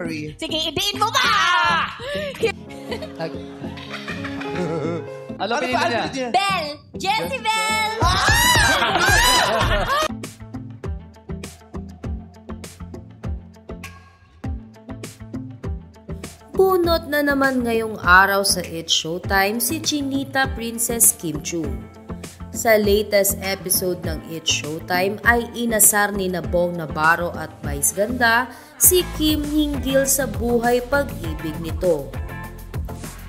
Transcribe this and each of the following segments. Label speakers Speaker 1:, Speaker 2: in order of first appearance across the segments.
Speaker 1: Sige, idiin mo ba?
Speaker 2: Ano pinili niya?
Speaker 1: Belle! Jessie Belle!
Speaker 3: Bunot na naman ngayong araw sa It's Showtime si Chinita Princess Kim Chiu. Sa latest episode ng It's Showtime ay inasar ni Bong Navarro at Vice Ganda si Kim hinggil sa buhay pag-ibig nito.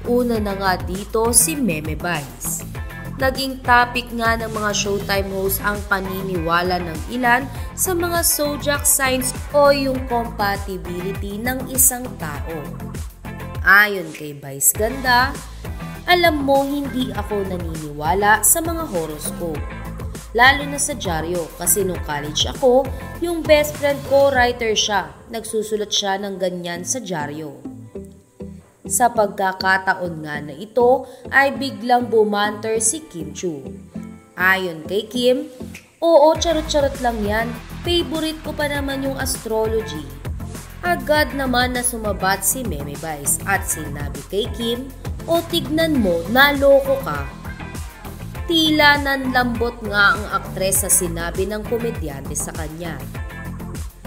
Speaker 3: Una na nga dito si Meme Vice. Naging topic nga ng mga Showtime hosts ang paniniwala ng ilan sa mga zodiac signs o yung compatibility ng isang tao. Ayon kay Vice Ganda, alam mo hindi ako naniniwala sa mga horoscope. Lalo na sa dyaryo kasi nung college ako, yung best friend ko writer siya. Nagsusulat siya ng ganyan sa dyaryo. Sa pagkakataon nga na ito ay biglang bumanter si Kim Chiu. Ayon kay Kim, oo charot-charot lang yan, favorite ko pa naman yung astrology. Agad naman na sumabat si Meme Vice at sinabi kay Kim, o tignan mo, naloko ka. Tila nanlambot nga ang aktres sa sinabi ng komedyante sa kanya.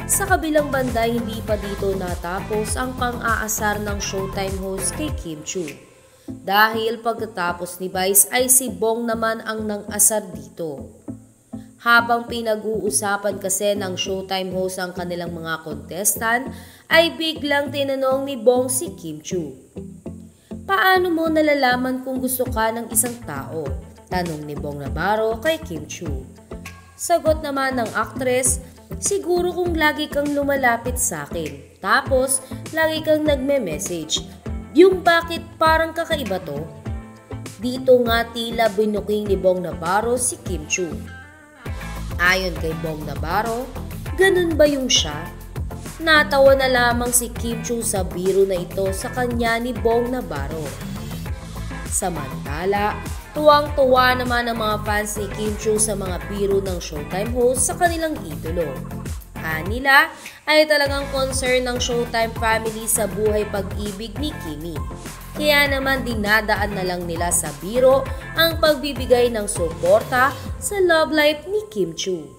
Speaker 3: Sa kabilang banda, hindi pa dito natapos ang pang-aasar ng Showtime host kay Kim Chiu. Dahil pagkatapos ni Vice ay si Bong naman ang nang-asar dito. Habang pinag-uusapan kasi ng Showtime host ang kanilang mga contestant, ay biglang tinanong ni Bong si Kim Chiu. Paano mo nalalaman kung gusto ka ng isang tao? Tanong ni Bong Navarro kay Kim Chiu. Sagot naman ng aktres, siguro kung lagi kang lumalapit sa akin. Tapos, lagi kang nagme-message. Yung bakit parang kakaiba to? Dito nga tila binuking ni Bong Navarro si Kim Chiu. Ayon kay Bong Navarro, ganun ba yung siya? Natawa na lamang si Kim Chiu sa biro na ito sa kanya ni Bong Navarro. Samantala, tuwang-tuwa naman ang mga fans ni Kim Chiu sa mga biro ng Showtime host sa kanilang idolo. Kanila ay talagang concern ng Showtime family sa buhay pag-ibig ni Kimi. Kaya naman dinadaan na lang nila sa biro ang pagbibigay ng suporta sa love life ni Kim Chiu.